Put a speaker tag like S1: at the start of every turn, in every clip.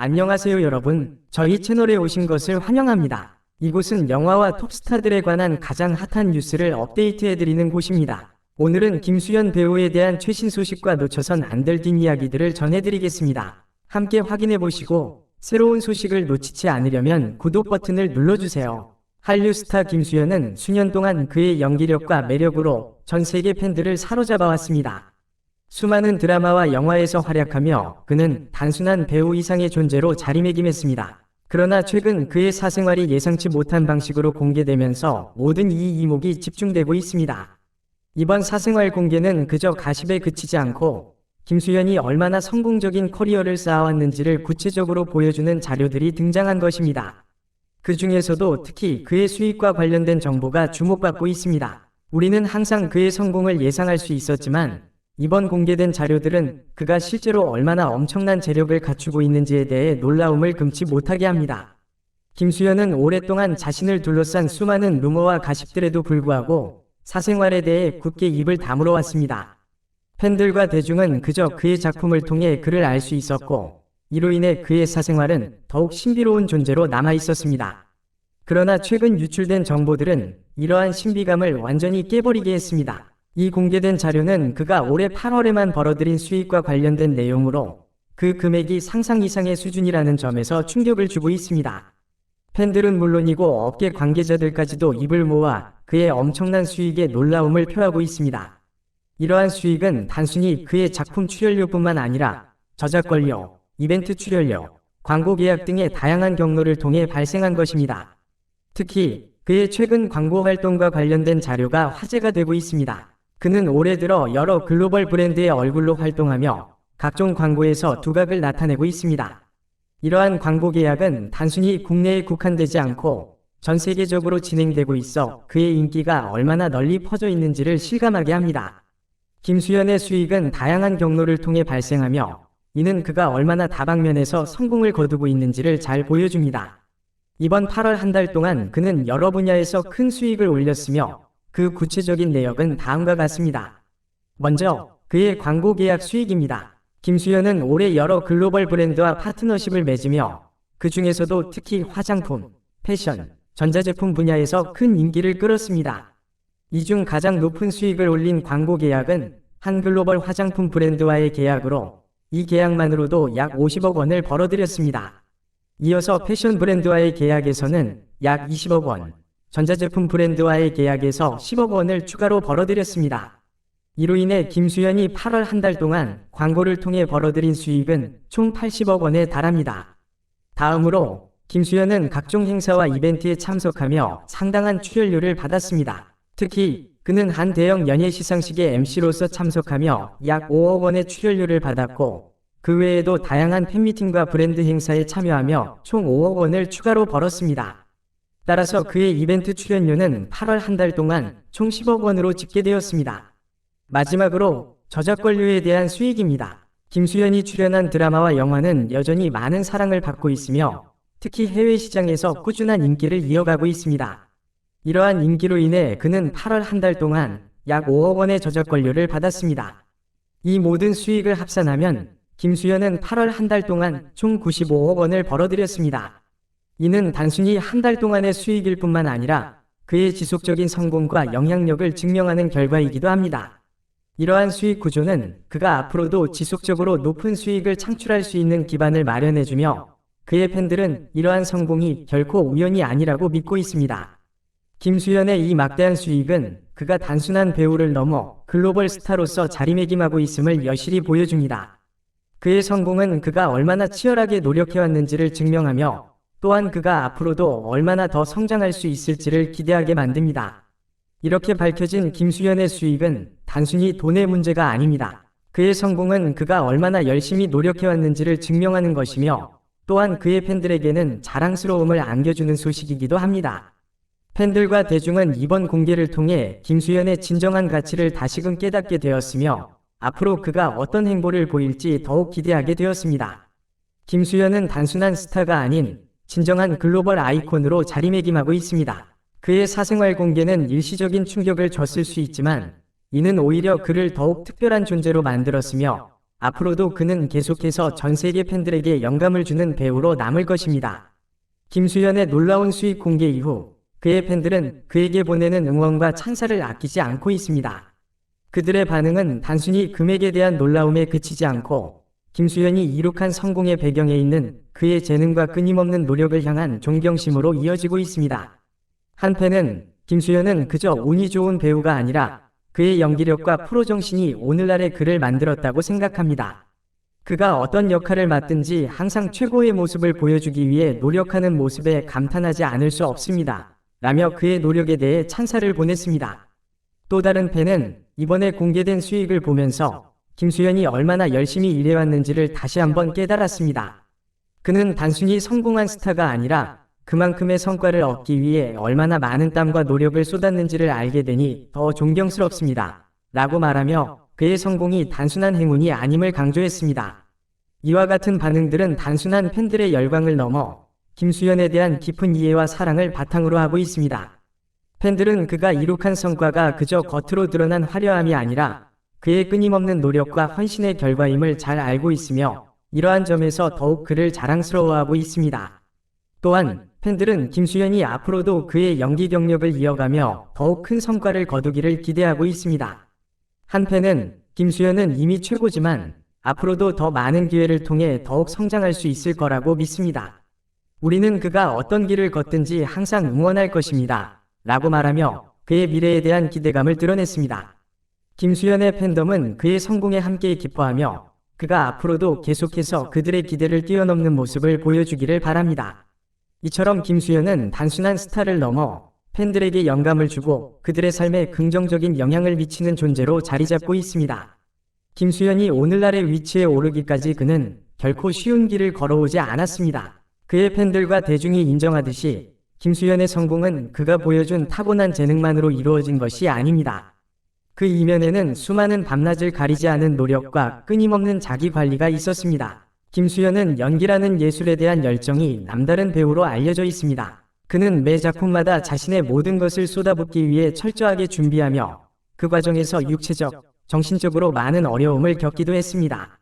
S1: 안녕하세요 여러분. 저희 채널에 오신 것을 환영합니다. 이곳은 영화와 톱스타들에 관한 가장 핫한 뉴스를 업데이트해드리는 곳입니다. 오늘은 김수현 배우에 대한 최신 소식과 놓쳐선 안 될 뒷이야기들을 전해드리겠습니다. 함께 확인해보시고 새로운 소식을 놓치지 않으려면 구독 버튼을 눌러주세요. 한류 스타 김수현은 수년 동안 그의 연기력과 매력으로 전 세계 팬들을 사로잡아왔습니다. 수많은 드라마와 영화에서 활약하며 그는 단순한 배우 이상의 존재로 자리매김했습니다. 그러나 최근 그의 사생활이 예상치 못한 방식으로 공개되면서 모든 이목이 집중되고 있습니다. 이번 사생활 공개는 그저 가십에 그치지 않고 김수현이 얼마나 성공적인 커리어를 쌓아왔는지를 구체적으로 보여주는 자료들이 등장한 것입니다. 그 중에서도 특히 그의 수익과 관련된 정보가 주목받고 있습니다. 우리는 항상 그의 성공을 예상할 수 있었지만 이번 공개된 자료들은 그가 실제로 얼마나 엄청난 재력을 갖추고 있는지에 대해 놀라움을 금치 못하게 합니다. 김수현은 오랫동안 자신을 둘러싼 수많은 루머와 가십들에도 불구하고 사생활에 대해 굳게 입을 다물어 왔습니다. 팬들과 대중은 그저 그의 작품을 통해 그를 알 수 있었고 이로 인해 그의 사생활은 더욱 신비로운 존재로 남아 있었습니다. 그러나 최근 유출된 정보들은 이러한 신비감을 완전히 깨버리게 했습니다. 이 공개된 자료는 그가 올해 8월에만 벌어들인 수익과 관련된 내용으로 그 금액이 상상 이상의 수준이라는 점에서 충격을 주고 있습니다. 팬들은 물론이고 업계 관계자들까지도 입을 모아 그의 엄청난 수익에 놀라움을 표하고 있습니다. 이러한 수익은 단순히 그의 작품 출연료뿐만 아니라 저작권료, 이벤트 출연료, 광고 계약 등의 다양한 경로를 통해 발생한 것입니다. 특히 그의 최근 광고 활동과 관련된 자료가 화제가 되고 있습니다. 그는 올해 들어 여러 글로벌 브랜드의 얼굴로 활동하며 각종 광고에서 두각을 나타내고 있습니다. 이러한 광고 계약은 단순히 국내에 국한되지 않고 전 세계적으로 진행되고 있어 그의 인기가 얼마나 널리 퍼져 있는지를 실감하게 합니다. 김수현의 수익은 다양한 경로를 통해 발생하며 이는 그가 얼마나 다방면에서 성공을 거두고 있는지를 잘 보여줍니다. 이번 8월 한 달 동안 그는 여러 분야에서 큰 수익을 올렸으며 그 구체적인 내역은 다음과 같습니다. 먼저 그의 광고 계약 수익입니다. 김수현은 올해 여러 글로벌 브랜드와 파트너십을 맺으며 그 중에서도 특히 화장품, 패션, 전자제품 분야에서 큰 인기를 끌었습니다. 이 중 가장 높은 수익을 올린 광고 계약은 한 글로벌 화장품 브랜드와의 계약으로 이 계약만으로도 약 50억 원을 벌어들였습니다. 이어서 패션 브랜드와의 계약에서는 약 20억 원, 전자제품 브랜드와의 계약에서 10억 원을 추가로 벌어들였습니다. 이로 인해 김수현이 8월 한 달 동안 광고를 통해 벌어들인 수익은 총 80억 원에 달합니다. 다음으로 김수현은 각종 행사와 이벤트에 참석하며 상당한 출연료를 받았습니다. 특히 그는 한 대형 연예 시상식의 MC로서 참석하며 약 5억 원의 출연료를 받았고 그 외에도 다양한 팬미팅과 브랜드 행사에 참여하며 총 5억 원을 추가로 벌었습니다. 따라서 그의 이벤트 출연료는 8월 한 달 동안 총 10억 원으로 집계되었습니다. 마지막으로 저작권료에 대한 수익입니다. 김수현이 출연한 드라마와 영화는 여전히 많은 사랑을 받고 있으며 특히 해외 시장에서 꾸준한 인기를 이어가고 있습니다. 이러한 인기로 인해 그는 8월 한 달 동안 약 5억 원의 저작권료를 받았습니다. 이 모든 수익을 합산하면 김수현은 8월 한 달 동안 총 95억 원을 벌어들였습니다. 이는 단순히 한 달 동안의 수익일 뿐만 아니라 그의 지속적인 성공과 영향력을 증명하는 결과이기도 합니다. 이러한 수익 구조는 그가 앞으로도 지속적으로 높은 수익을 창출할 수 있는 기반을 마련해주며 그의 팬들은 이러한 성공이 결코 우연이 아니라고 믿고 있습니다. 김수현의 이 막대한 수익은 그가 단순한 배우를 넘어 글로벌 스타로서 자리매김하고 있음을 여실히 보여줍니다. 그의 성공은 그가 얼마나 치열하게 노력해왔는지를 증명하며 또한 그가 앞으로도 얼마나 더 성장할 수 있을지를 기대하게 만듭니다. 이렇게 밝혀진 김수현의 수익은 단순히 돈의 문제가 아닙니다. 그의 성공은 그가 얼마나 열심히 노력해왔는지를 증명하는 것이며 또한 그의 팬들에게는 자랑스러움을 안겨주는 소식이기도 합니다. 팬들과 대중은 이번 공개를 통해 김수현의 진정한 가치를 다시금 깨닫게 되었으며 앞으로 그가 어떤 행보를 보일지 더욱 기대하게 되었습니다. 김수현은 단순한 스타가 아닌 진정한 글로벌 아이콘으로 자리매김하고 있습니다. 그의 사생활 공개는 일시적인 충격을 줬을 수 있지만 이는 오히려 그를 더욱 특별한 존재로 만들었으며 앞으로도 그는 계속해서 전 세계 팬들에게 영감을 주는 배우로 남을 것입니다. 김수현의 놀라운 수익 공개 이후 그의 팬들은 그에게 보내는 응원과 찬사를 아끼지 않고 있습니다. 그들의 반응은 단순히 금액에 대한 놀라움에 그치지 않고 김수현이 이룩한 성공의 배경에 있는 그의 재능과 끊임없는 노력을 향한 존경심으로 이어지고 있습니다. 한편은 김수현은 그저 운이 좋은 배우가 아니라 그의 연기력과 프로 정신이 오늘날의 그를 만들었다고 생각합니다. 그가 어떤 역할을 맡든지 항상 최고의 모습을 보여주기 위해 노력하는 모습에 감탄하지 않을 수 없습니다. 라며 그의 노력에 대해 찬사를 보냈습니다. 또 다른 팬은 이번에 공개된 수익을 보면서 김수현이 얼마나 열심히 일해왔는지를 다시 한번 깨달았습니다. 그는 단순히 성공한 스타가 아니라 그만큼의 성과를 얻기 위해 얼마나 많은 땀과 노력을 쏟았는지를 알게 되니 더 존경스럽습니다. 라고 말하며 그의 성공이 단순한 행운이 아님을 강조했습니다. 이와 같은 반응들은 단순한 팬들의 열광을 넘어 김수현에 대한 깊은 이해와 사랑을 바탕으로 하고 있습니다. 팬들은 그가 이룩한 성과가 그저 겉으로 드러난 화려함이 아니라 그의 끊임없는 노력과 헌신의 결과임을 잘 알고 있으며 이러한 점에서 더욱 그를 자랑스러워하고 있습니다. 또한 팬들은 김수현이 앞으로도 그의 연기 경력을 이어가며 더욱 큰 성과를 거두기를 기대하고 있습니다. 한편은 김수현은 이미 최고지만 앞으로도 더 많은 기회를 통해 더욱 성장할 수 있을 거라고 믿습니다. 우리는 그가 어떤 길을 걷든지 항상 응원할 것입니다. 라고 말하며 그의 미래에 대한 기대감을 드러냈습니다. 김수현의 팬덤은 그의 성공에 함께 기뻐하며 그가 앞으로도 계속해서 그들의 기대를 뛰어넘는 모습을 보여주기를 바랍니다. 이처럼 김수현은 단순한 스타를 넘어 팬들에게 영감을 주고 그들의 삶에 긍정적인 영향을 미치는 존재로 자리잡고 있습니다. 김수현이 오늘날의 위치에 오르기까지 그는 결코 쉬운 길을 걸어오지 않았습니다. 그의 팬들과 대중이 인정하듯이 김수현의 성공은 그가 보여준 타고난 재능만으로 이루어진 것이 아닙니다. 그 이면에는 수많은 밤낮을 가리지 않은 노력과 끊임없는 자기 관리가 있었습니다. 김수현은 연기라는 예술에 대한 열정이 남다른 배우로 알려져 있습니다. 그는 매 작품마다 자신의 모든 것을 쏟아붓기 위해 철저하게 준비하며 그 과정에서 육체적, 정신적으로 많은 어려움을 겪기도 했습니다.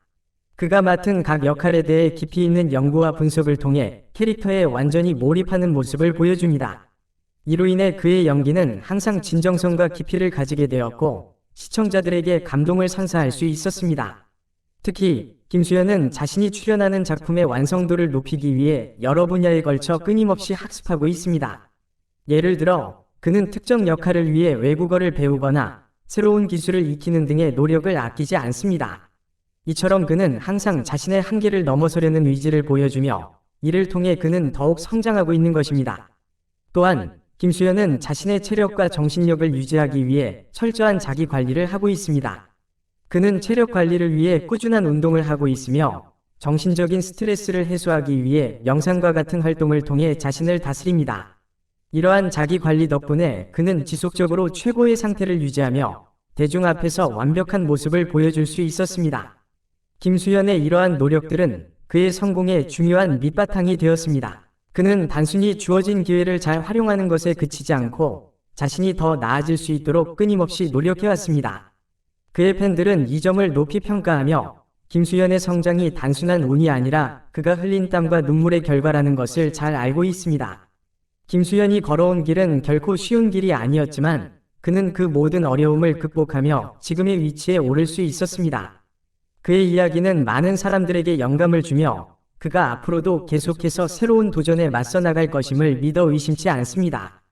S1: 그가 맡은 각 역할에 대해 깊이 있는 연구와 분석을 통해 캐릭터에 완전히 몰입하는 모습을 보여줍니다. 이로 인해 그의 연기는 항상 진정성과 깊이를 가지게 되었고 시청자들에게 감동을 선사할 수 있었습니다. 특히 김수현은 자신이 출연하는 작품의 완성도를 높이기 위해 여러 분야에 걸쳐 끊임없이 학습하고 있습니다. 예를 들어 그는 특정 역할을 위해 외국어를 배우거나 새로운 기술을 익히는 등의 노력을 아끼지 않습니다. 이처럼 그는 항상 자신의 한계를 넘어서려는 의지를 보여주며 이를 통해 그는 더욱 성장하고 있는 것입니다. 또한 김수현은 자신의 체력과 정신력을 유지하기 위해 철저한 자기 관리를 하고 있습니다. 그는 체력 관리를 위해 꾸준한 운동을 하고 있으며 정신적인 스트레스를 해소하기 위해 명상과 같은 활동을 통해 자신을 다스립니다. 이러한 자기 관리 덕분에 그는 지속적으로 최고의 상태를 유지하며 대중 앞에서 완벽한 모습을 보여줄 수 있었습니다. 김수현의 이러한 노력들은 그의 성공에 중요한 밑바탕이 되었습니다. 그는 단순히 주어진 기회를 잘 활용하는 것에 그치지 않고 자신이 더 나아질 수 있도록 끊임없이 노력해왔습니다. 그의 팬들은 이 점을 높이 평가하며 김수현의 성장이 단순한 운이 아니라 그가 흘린 땀과 눈물의 결과라는 것을 잘 알고 있습니다. 김수현이 걸어온 길은 결코 쉬운 길이 아니었지만 그는 그 모든 어려움을 극복하며 지금의 위치에 오를 수 있었습니다. 그의 이야기는 많은 사람들에게 영감을 주며 그가 앞으로도 계속해서 새로운 도전에 맞서 나갈 것임을 믿어 의심치 않습니다.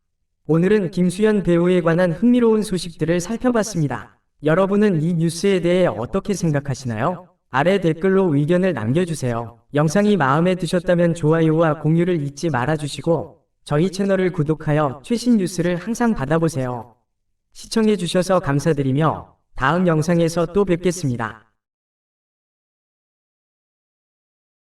S1: 오늘은 김수현 배우에 관한 흥미로운 소식들을 살펴봤습니다. 여러분은 이 뉴스에 대해 어떻게 생각하시나요? 아래 댓글로 의견을 남겨주세요. 영상이 마음에 드셨다면 좋아요와 공유를 잊지 말아주시고 저희 채널을 구독하여 최신 뉴스를 항상 받아보세요. 시청해주셔서 감사드리며 다음 영상에서 또 뵙겠습니다.